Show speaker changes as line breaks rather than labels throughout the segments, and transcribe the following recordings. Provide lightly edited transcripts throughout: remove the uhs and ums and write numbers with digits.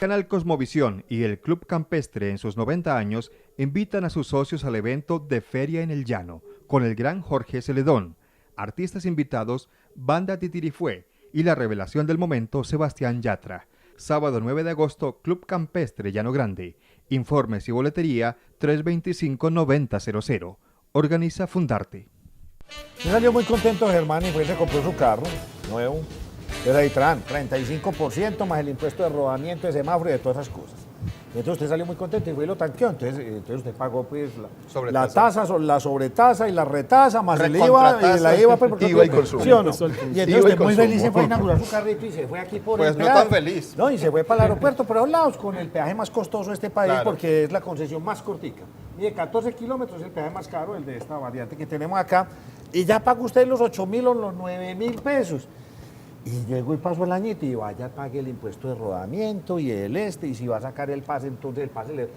Canal Cosmovisión y el Club Campestre en sus 90 años invitan a sus socios al evento de Feria en el Llano, con el gran Jorge Celedón, artistas invitados, banda Titirifue y la revelación del momento Sebastián Yatra. Sábado 9 de agosto, Club Campestre Llano Grande. Informes y boletería 325-9000. Organiza Fundarte.
Me salió muy contento Germán y fue y se compró su carro nuevo. Era ahí 35% más el impuesto de rodamiento, de semáforo y de todas esas cosas. Y entonces usted salió muy contento y fue y lo tanqueó. Entonces usted pagó pues la tasa, la sobretasa y la retasa, más el IVA y la IVA.
IVA y consumo.
¿Sí o no? Y entonces usted muy feliz se fue a inaugurar su carrito y se fue aquí por el peaje.
Pues no tan feliz.
No, y se fue para el aeropuerto, pero lados con el peaje más costoso de este país, claro, porque es la concesión más cortica. Mide 14 kilómetros, el peaje más caro, el de esta variante que tenemos acá. Y ya paga usted los 8.000 o los 9.000 pesos. Y llegó y pasó el añito y vaya, pague el impuesto de rodamiento y y si va a sacar el pase, entonces el pase le...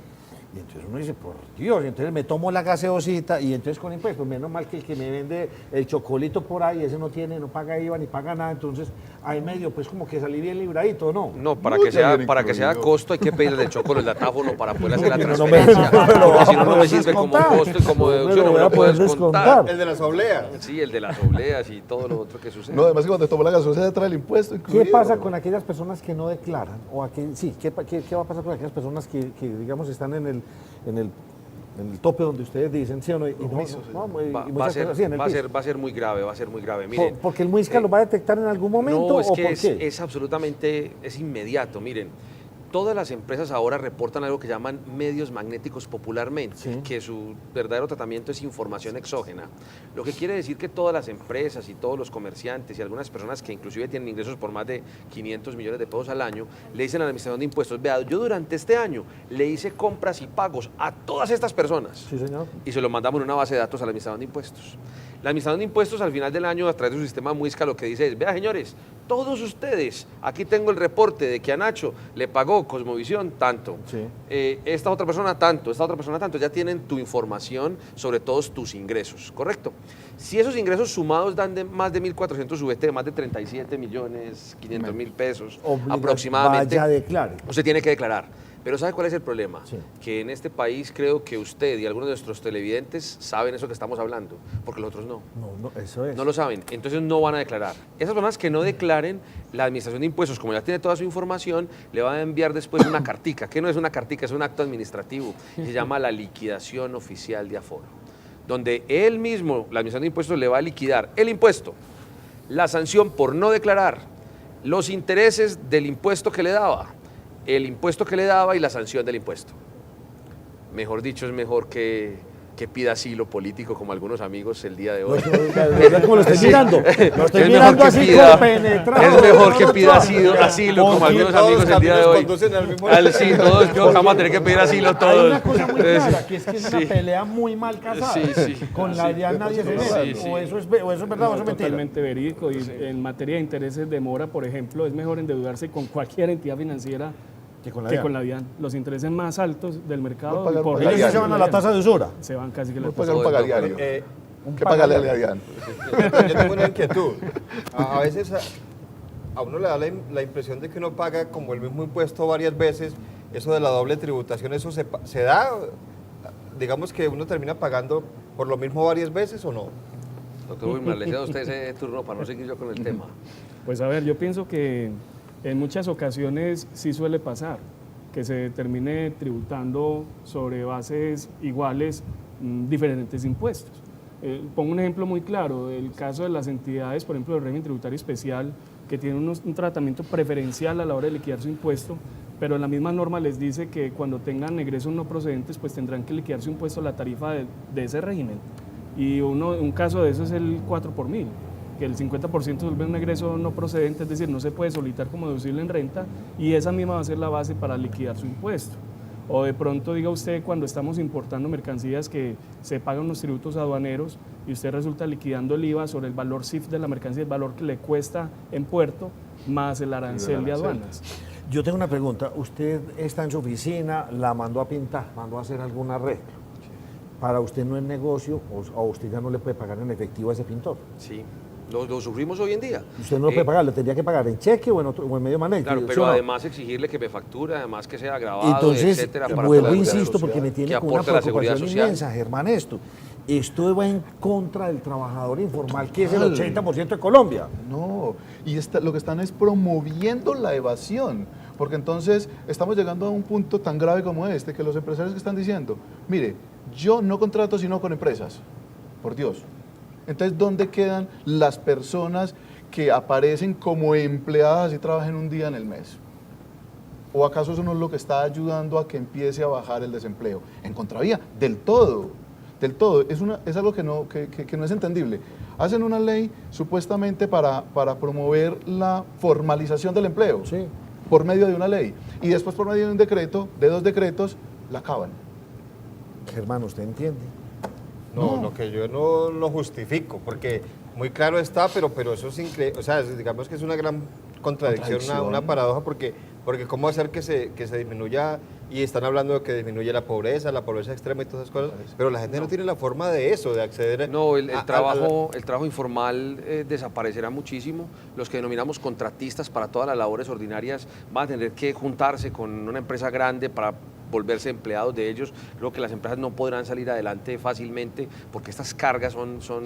Y entonces uno dice, por Dios, y entonces me tomo la gaseosita y entonces con impuesto, pues menos mal que el que me vende el chocolito por ahí, ese no paga IVA ni paga nada, entonces ahí medio pues como que salí bien libradito, ¿no?
No, para que sea costo hay que pedirle el chocolate, el datáfono para poder hacer la transferencia. Porque si no, no me sirve como costo y como deducción, no me lo puedes descontar.
El de las obleas.
Sí, el de las obleas y todo lo otro que sucede.
No, además que cuando te tomo la gaseosa trae el impuesto incluido.
¿Qué pasa con aquellas personas que no declaran? ¿Qué va a pasar con aquellas personas que digamos están en el tope donde ustedes dicen, sí o no?
Va a ser muy grave. Miren,
¿Porque el MUISCA lo va a detectar en algún momento?
No, es
¿o
que
por qué?
es absolutamente, es inmediato. Miren, todas las empresas ahora reportan algo que llaman medios magnéticos popularmente,
sí,
que su verdadero tratamiento es información exógena. Lo que quiere decir que todas las empresas y todos los comerciantes y algunas personas que inclusive tienen ingresos por más de 500 millones de pesos al año, le dicen a la administración de impuestos, vea, yo durante este año le hice compras y pagos a todas estas personas.
Sí, señor.
Y se lo mandamos en una base de datos a la administración de impuestos. La administración de impuestos al final del año, a través de su sistema MUISCA, lo que dice es, vea señores, todos ustedes, aquí tengo el reporte de que a Nacho le pagó Cosmovisión tanto,
sí,
esta otra persona tanto, ya tienen tu información sobre todos tus ingresos, ¿correcto? Si esos ingresos sumados dan más de 1.400 VT, de más de 37.500.000 pesos aproximadamente,
vaya, declare.
Usted tiene que declarar. Pero ¿sabe cuál es el problema?
Sí.
Que en este país creo que usted y algunos de nuestros televidentes saben eso que estamos hablando, porque los otros no.
No, eso es.
No lo saben, entonces no van a declarar. Esas personas que no declaren, la administración de impuestos, como ya tiene toda su información, le va a enviar después una cartica, que no es una cartica, es un acto administrativo, se llama la liquidación oficial de aforo, donde él mismo, la administración de impuestos, le va a liquidar el impuesto, la sanción por no declarar, los intereses del impuesto que le daba, el impuesto que le daba y la sanción del impuesto. Mejor dicho, es mejor que pida asilo político como algunos amigos el día de hoy.
¿Cómo lo estoy mirando? Lo estoy mirando así como penetrado.
Es mejor que pida asilo como algunos amigos el día de hoy. Sí, todos vamos a tener que pedir asilo todos.
Hay una cosa muy clara, que es una pelea muy mal casada.
Sí.
Con la DIAN nadie se mete. O eso es verdad o eso es mentira.
Totalmente verídico. Y en materia de intereses de mora, por ejemplo, es mejor endeudarse con cualquier entidad financiera que con la DIAN. Los intereses más altos del mercado.
Ellos se van a la tasa de usura.
Se van casi que la
pagar un pagadiario. ¿Qué pagarle a la DIAN?
Yo tengo una inquietud. A veces a uno le da la impresión de que uno paga como el mismo impuesto varias veces. Eso de la doble tributación, ¿eso se da? Digamos que uno termina pagando por lo mismo varias veces o no.
Doctor Wilmar, le cedo a usted ese turno para no seguir yo con el tema.
Pues a ver, yo pienso que en muchas ocasiones sí suele pasar que se termine tributando sobre bases iguales diferentes impuestos. Pongo un ejemplo muy claro, el caso de las entidades, por ejemplo, del régimen tributario especial, que tienen un tratamiento preferencial a la hora de liquidar su impuesto, pero la misma norma les dice que cuando tengan egresos no procedentes, pues tendrán que liquidar su impuesto a la tarifa de ese régimen. Y un caso de eso es el 4 por mil, que el 50% se vuelve un egreso no procedente, es decir, no se puede solicitar como deducible en renta, y esa misma va a ser la base para liquidar su impuesto. O de pronto diga usted, cuando estamos importando mercancías que se pagan unos tributos aduaneros y usted resulta liquidando el IVA sobre el valor CIF de la mercancía, el valor que le cuesta en puerto, más el arancel de aduanas.
Yo tengo una pregunta. Usted está en su oficina, la mandó a pintar, mandó a hacer algún arreglo. Para usted no es negocio o usted ya no le puede pagar en efectivo a ese pintor.
Sí. Lo sufrimos hoy en día.
Usted no lo puede pagar, lo tendría que pagar en cheque o en medio manejo.
Claro,
¿sí
pero
o no?
además exigirle que me facture, además que sea grabado,
Entonces,
etcétera. Para
vuelvo,
poder-
insisto, porque me tiene
que
con una
aporte la seguridad
preocupación
social.
inmensa, Germán, esto. Esto va en contra del trabajador informal, que es el 80% de Colombia.
No, y lo que están es promoviendo la evasión, porque entonces estamos llegando a un punto tan grave como este, que los empresarios que están diciendo, mire, yo no contrato sino con empresas, por Dios. Entonces, ¿dónde quedan las personas que aparecen como empleadas y trabajan un día en el mes? ¿O acaso eso no es lo que está ayudando a que empiece a bajar el desempleo? En contravía, del todo. Es algo que no es entendible. Hacen una ley supuestamente para promover la formalización del empleo,
Sí.
por medio de una ley. Y después por medio de un decreto, de 2 decretos, la acaban.
Germán, ¿usted entiende?
No, lo que yo no lo justifico, porque muy claro está, pero eso es increíble, o sea, digamos que es una gran contradicción. Una paradoja, porque cómo hacer que se disminuya, y están hablando de que disminuye la pobreza extrema y todas esas cosas, pero la gente no tiene la forma de eso, de acceder
No, el
a-
trabajo informal desaparecerá muchísimo. Los que denominamos contratistas para todas las labores ordinarias van a tener que juntarse con una empresa grande para volverse empleados de ellos. Creo que las empresas no podrán salir adelante fácilmente porque estas cargas son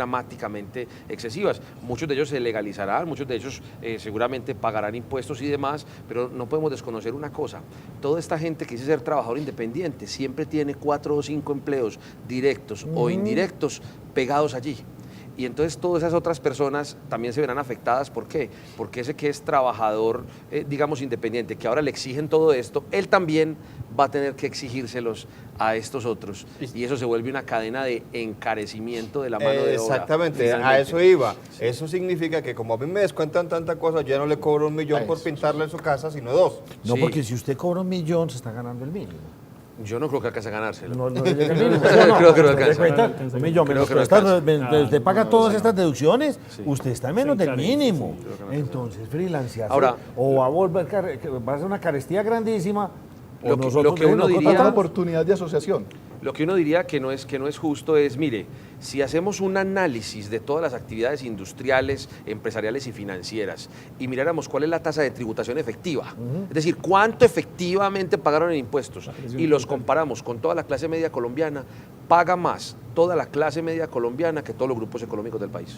dramáticamente excesivas. Muchos de ellos se legalizarán, muchos de ellos seguramente pagarán impuestos y demás, pero no podemos desconocer una cosa. Toda esta gente que dice ser trabajador independiente siempre tiene 4 o 5 empleos directos o indirectos pegados allí. Y entonces todas esas otras personas también se verán afectadas. ¿Por qué? Porque ese que es trabajador, digamos, independiente, que ahora le exigen todo esto, él también va a tener que exigírselos a estos otros. Y eso se vuelve una cadena de encarecimiento de la mano de obra.
Exactamente, a
finalmente.
eso iba. Eso significa que como a mí me descuentan tanta cosa, yo ya no le cobro 1 millón por pintarle su casa, sino 2.
No,
Sí.
porque si usted cobra 1 millón, se está ganando el mínimo.
Yo no creo que alcance a ganárselo.
No llega el mínimo. ¿sí o no?
Creo que no
¿Usted
alcanza.
cuenta?
No alcanza.
1 millón,
Creo
menos
que no
cuesta,
alcanza.
usted paga todas estas deducciones, usted está en menos
Se
del
encarece,
mínimo.
creo que no alcanza.
Entonces, freelancearse,
Ahora-
o va a volver, va a ser una carestía grandísima, o
Lo que
nosotros
uno
no
diría-
Falta la
contratamos.
oportunidad de asociación.
Lo que uno diría que no es justo es, mire, si hacemos un análisis de todas las actividades industriales, empresariales y financieras y miráramos cuál es la tasa de tributación efectiva, es decir, cuánto efectivamente pagaron en impuestos y los comparamos con toda la clase media colombiana, paga más toda la clase media colombiana que todos los grupos económicos del país.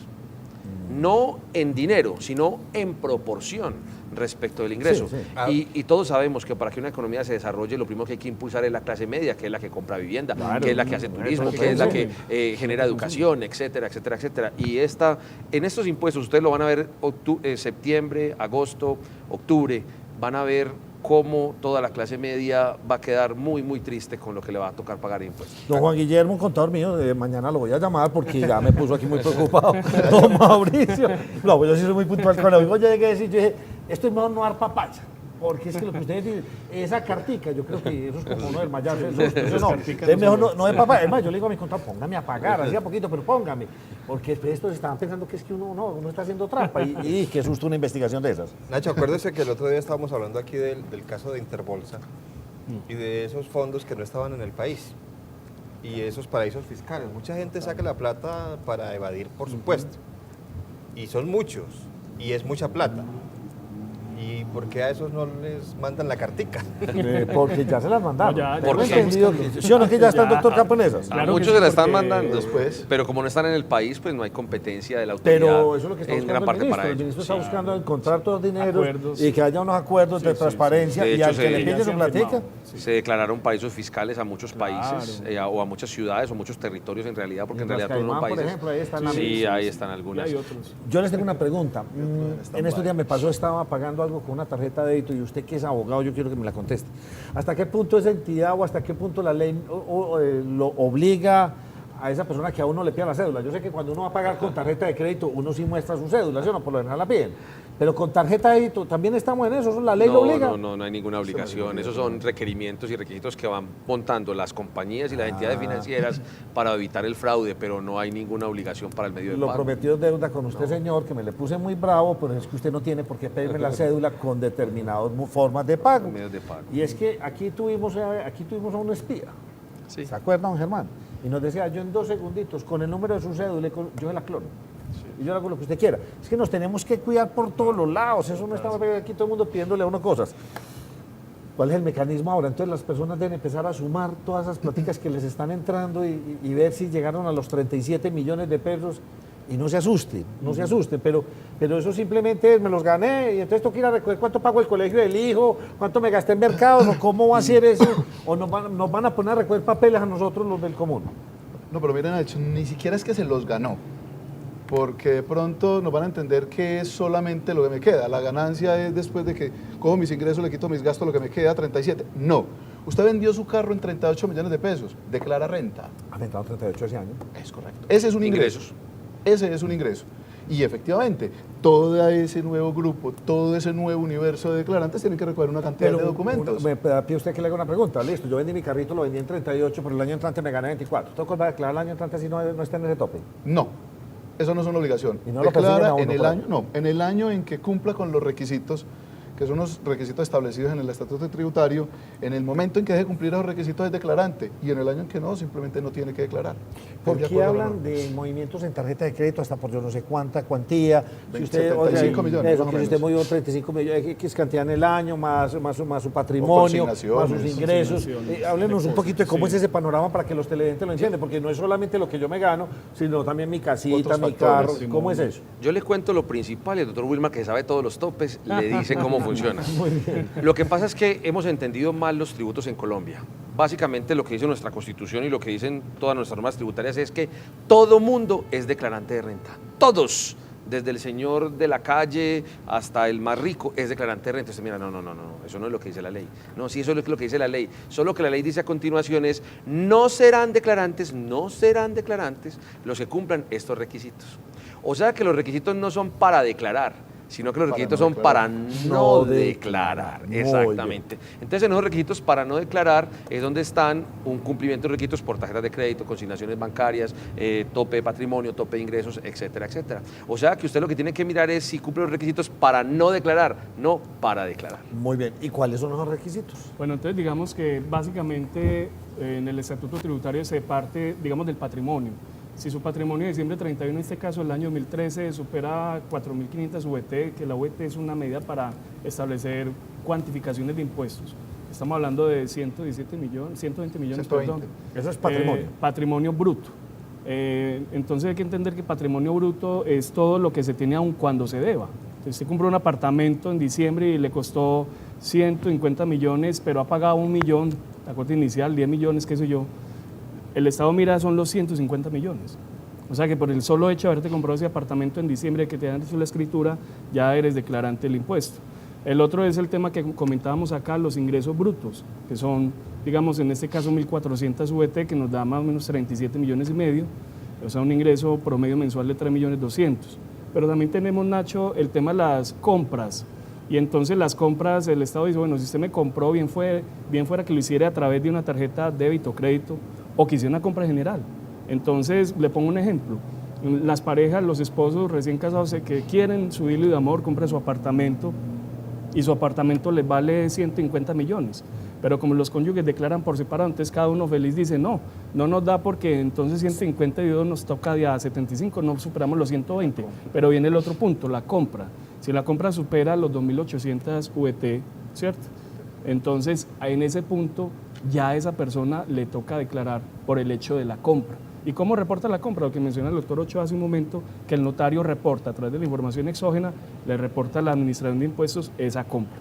No en dinero, sino en proporción respecto del ingreso.
Sí, sí.
Y todos sabemos que para que una economía se desarrolle, lo primero que hay que impulsar es la clase media, que es la que compra vivienda, que es la que hace turismo, que es la que genera educación, etcétera, etcétera, etcétera. Y en estos impuestos, ustedes lo van a ver septiembre, agosto, octubre, van a ver cómo toda la clase media va a quedar muy, muy triste con lo que le va a tocar pagar de impuestos.
Don Juan Guillermo, un contador mío, mañana lo voy a llamar porque ya me puso aquí muy preocupado. Don Mauricio. No, pues yo sí soy muy puntual con lo mismo. Yo llegué a decir, yo dije, esto es mejor no dar papaya. Porque es que lo que ustedes dicen, esa cartica, yo creo que eso es como uno del mayazo. Eso no, es mejor no de papaya. Es más, yo le digo a mi contador, póngame a pagar, hacía poquito, pero póngame. Porque después estos estaban pensando que es que uno está haciendo trampa. Y qué susto una investigación de esas.
Nacho, acuérdese que el otro día estábamos hablando aquí del caso de Interbolsa y de esos fondos que no estaban en el país y esos paraísos fiscales. Mucha gente saca la plata para evadir, por supuesto, y son muchos, y es mucha plata. ¿Y por qué a esos no les mandan la cartica?
Porque ya se las mandaron.
No, ya
Tengo
¿por qué?
entendido que, ¿sí o no es que ya está el doctor Campo en esas?
A
Claro que
muchos
sí,
se la están
porque
mandando,
después-
pero como no están en el país, pues no hay competencia de la autoridad
Pero eso es lo que está
en
buscando
gran
el
parte
ministro.
para
El
ellos.
ministro está buscando encontrar todos los dineros
Acuerdos.
y que haya unos acuerdos de transparencia
De
y
hecho,
al que le
se-
pille
ya
su
se han
platica.
firmado.
Se declararon paraísos fiscales a muchos
Claro.
países o a muchas ciudades o muchos territorios en realidad, porque en
Las
realidad todos los
Caimán, por
países.
ejemplo, ahí están las-
Sí, ahí están
Y
algunas.
hay otros.
Yo les tengo una pregunta. En estos días me pasó, estaba pagando algo con una tarjeta de débito y usted que es abogado, yo quiero que me la conteste. ¿Hasta qué punto esa entidad o hasta qué punto la ley lo obliga a esa persona que a uno le pida la cédula? Yo sé que cuando uno va a pagar con tarjeta de crédito, uno sí muestra su cédula, ¿sí o no? Por lo general la piden. Pero con tarjeta de débito también estamos en eso, la ley lo obliga.
No hay ninguna obligación. Esos son requerimientos y requisitos que van montando las compañías y las entidades financieras para evitar el fraude, pero no hay ninguna obligación para el medio de
Lo
pago.
prometido es deuda con usted, señor, que me le puse muy bravo, pero es que usted no tiene por qué pedirme la cédula con determinadas formas de pago.
Medios de pago.
Y es que aquí tuvimos a un espía,
Sí.
¿se acuerda, don Germán? Y nos decía, yo en 2 segunditos, con el número de su cédula, yo se la clono. y yo hago lo que usted quiera. Es que nos tenemos que cuidar por todos los lados, eso no estamos aquí todo el mundo pidiéndole a uno cosas. ¿Cuál es el mecanismo ahora? Entonces las personas deben empezar a sumar todas esas pláticas que les están entrando y ver si llegaron a los 37 millones de pesos y no se asusten, pero eso simplemente es, me los gané y entonces tengo que ir a recoger cuánto pago el colegio del hijo, cuánto me gasté en mercados, o cómo va a ser eso, o nos van a poner a recoger papeles a nosotros los del común.
No, pero miren, Nacho, ni siquiera es que se los ganó, porque de pronto nos van a entender que es solamente lo que me queda. La ganancia es después de que cojo mis ingresos, le quito mis gastos, lo que me queda, 37. No, usted vendió su carro en 38 millones de pesos, declara renta.
Ha rentado 38 ese año.
Es correcto. Ese es un ingreso. Ese es un ingreso. Y efectivamente, todo ese nuevo grupo, todo ese nuevo universo de declarantes tienen que recoger una cantidad de documentos.
Me pide usted que le haga una pregunta. Listo, yo vendí mi carrito, lo vendí en 38, pero el año entrante me gané 24. ¿Tengo que declarar el año entrante si no está en ese tope?
No, eso no es una obligación.
¿Y no lo persiguen a uno
en el
por ahí?
año, no, en el año en que cumpla con los requisitos, que son los requisitos establecidos en el estatuto tributario. En el momento en que deje de cumplir esos requisitos es declarante, y en el año en que no, simplemente no tiene que declarar.
¿Por
Es de
qué
acuerdo a la
hablan
norma.
de movimientos en tarjeta de crédito hasta por yo no sé cuánta cuantía? Si
75 millones,
eso,
más o
que si usted
menos.
movió 35 millones, X cantidad en el año, más su patrimonio, más sus
consignaciones.
ingresos. Háblenos un poquito de cómo es ese panorama para que los televidentes lo entiendan, porque no es solamente lo que yo me gano, sino también mi casita,
Otros
mi carro.
factores.
¿Cómo es eso?
Yo le cuento lo principal y el doctor Wilmar, que sabe todos los topes, le dice cómo funciona. Lo que pasa es que hemos entendido mal los tributos en Colombia. Básicamente lo que dice nuestra Constitución y lo que dicen todas nuestras normas tributarias es que todo mundo es declarante de renta. Todos, desde el señor de la calle hasta el más rico, es declarante de renta. Entonces, mira, no, eso no es lo que dice la ley. No, sí, eso es lo que dice la ley. Solo que la ley dice a continuación es, no serán declarantes los que cumplan estos requisitos. O sea que los requisitos no son para declarar, sino que los requisitos son para no declarar. Exactamente. Entonces, en esos requisitos para no declarar es donde están un cumplimiento de requisitos por tarjetas de crédito, consignaciones bancarias, tope de patrimonio, tope de ingresos, etcétera, etcétera. O sea que usted lo que tiene que mirar es si cumple los requisitos para no declarar, no para declarar.
Muy bien. ¿Y cuáles son esos requisitos?
Bueno, entonces digamos que básicamente en el estatuto tributario se parte, digamos, del patrimonio. Si su patrimonio de diciembre 31, en este caso el año 2013, supera 4.500 VT, que la VT es una medida para establecer cuantificaciones de impuestos. Estamos hablando de 117 millones, 120 millones,
120.
perdón.
Eso es patrimonio.
Patrimonio bruto. Entonces hay que entender que patrimonio bruto es todo lo que se tiene aun cuando se deba. Entonces usted compró un apartamento en diciembre y le costó 150 millones, pero ha pagado 1 millón, la cuota inicial, 10 millones, qué sé yo. El Estado mira son los 150 millones. O sea que por el solo hecho de haberte comprado ese apartamento en diciembre, que te han hecho la escritura, ya eres declarante del impuesto. El otro es el tema que comentábamos acá, los ingresos brutos, que son, digamos, en este caso 1.400 VT, que nos da más o menos 37 millones y medio, o sea, un ingreso promedio mensual de 3.200.000. Pero también tenemos, Nacho, el tema de las compras. Y entonces las compras, el Estado dice, bueno, si usted me compró, bien fuera que lo hiciera a través de una tarjeta débito o crédito, o que hiciera una compra general. Entonces, le pongo un ejemplo. Las parejas, los esposos recién casados que quieren su hilo de amor, compran su apartamento y su apartamento les vale 150 millones. Pero como los cónyuges declaran por separado, entonces cada uno feliz dice, no nos da porque entonces 150 y nos toca de a 75, no superamos los 120. Pero viene el otro punto, la compra. Si la compra supera los 2.800 VT, ¿cierto? Entonces, en ese punto ya a esa persona le toca declarar por el hecho de la compra. ¿Y cómo reporta la compra? Lo que menciona el doctor Ochoa hace un momento, que el notario reporta a través de la información exógena, le reporta a la administración de impuestos esa compra.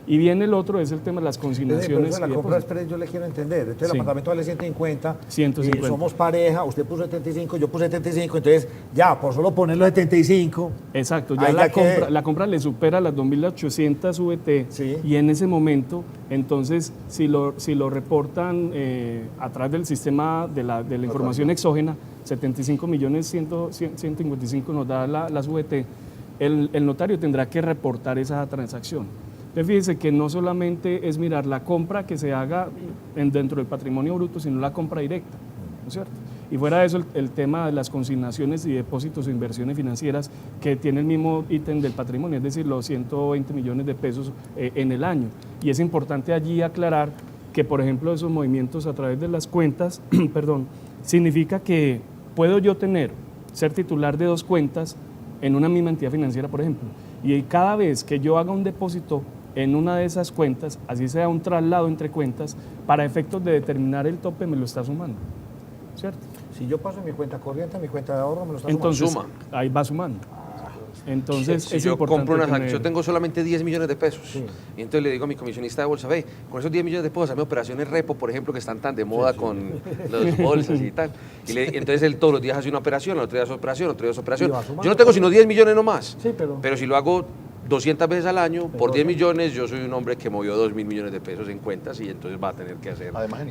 Y viene el otro, es el tema de las consignaciones.
Pero la compra, espere, yo le quiero entender. Entonces
Sí.
el apartamento vale 150,
150.
y somos pareja, usted puso 75, yo puse 75, entonces ya, por solo poner los 75.
Exacto, ya
Ahí
la compra le supera las 2.800 VT,
Sí.
y en ese momento, entonces, si lo reportan a través del sistema de la información exógena, 75 millones 155 nos da las VT, el notario tendrá que reportar esa transacción. Entonces fíjese que no solamente es mirar la compra que se haga dentro del patrimonio bruto, sino la compra directa, ¿no es cierto? Y fuera de eso, el tema de las consignaciones y depósitos o inversiones financieras que tiene el mismo ítem del patrimonio, es decir, los 120 millones de pesos en el año. Y es importante allí aclarar que, por ejemplo, esos movimientos a través de las cuentas, perdón, significa que puedo yo tener ser titular de 2 cuentas en una misma entidad financiera, por ejemplo. Y cada vez que yo haga un depósito en una de esas cuentas, así sea un traslado entre cuentas, para efectos de determinar el tope me lo está sumando, ¿cierto?
Si yo paso mi cuenta corriente a mi cuenta de ahorro, me lo está
Entonces,
Suma.
ahí va sumando. Entonces,
Si
es
yo
importante
compro unas
tener-
acciones, yo tengo solamente 10 millones de pesos.
Sí.
Y entonces le digo a mi comisionista de bolsa, ve, con esos 10 millones de pesos, hazme operaciones repo, por ejemplo, que están tan de moda con las bolsas y tal. Y entonces él todos los días hace una operación, el otro día hace operación, otro día hace operación.
Y va sumando.
Yo no tengo sino 10 millones nomás.
Sí, pero
Si lo hago 200 veces al año, por 10
bueno.
millones, yo soy un hombre que movió 2.000 millones de pesos en cuentas y entonces va a tener que hacer
Además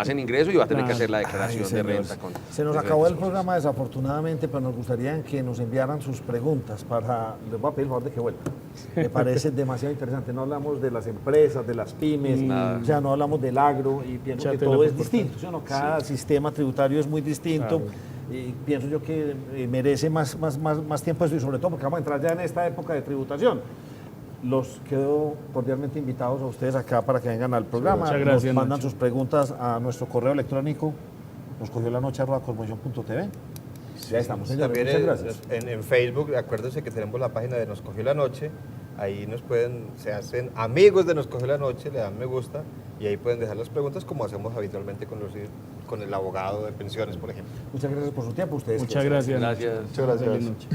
en ingreso.
y va a tener que
Claro.
hacer la declaración
Ay,
de
señor.
renta.
Se nos
de
acabó el
rentas.
programa desafortunadamente, pero nos gustaría que nos enviaran sus preguntas para... Les voy a pedir el favor de que vuelvan. Me parece demasiado interesante. No hablamos de las empresas, de las pymes,
Nada.
ya no hablamos del agro y pienso
Ya
que
te
todo
lo
es
comportan.
distinto. ¿Sí o no? Cada sistema tributario es muy distinto. Y pienso yo que merece más tiempo eso y sobre todo porque vamos a entrar ya en esta época de tributación. Los quedo cordialmente invitados a ustedes acá para que vengan al programa.
Muchas gracias,
Nos mandan
Nacho.
sus preguntas a nuestro correo electrónico, nos cogió la noche @cosmovisión.tv. Ya estamos, señores.
También
Muchas gracias.
en Facebook, acuérdense que tenemos la página de Nos Cogió la Noche. Ahí se hacen amigos de Nos Cogió la Noche, le dan me gusta y ahí pueden dejar las preguntas como hacemos habitualmente con el abogado de pensiones, por ejemplo.
Muchas gracias por su tiempo. Ustedes
Muchas gracias.
Gracias.
Muchas gracias.
Feliz noche.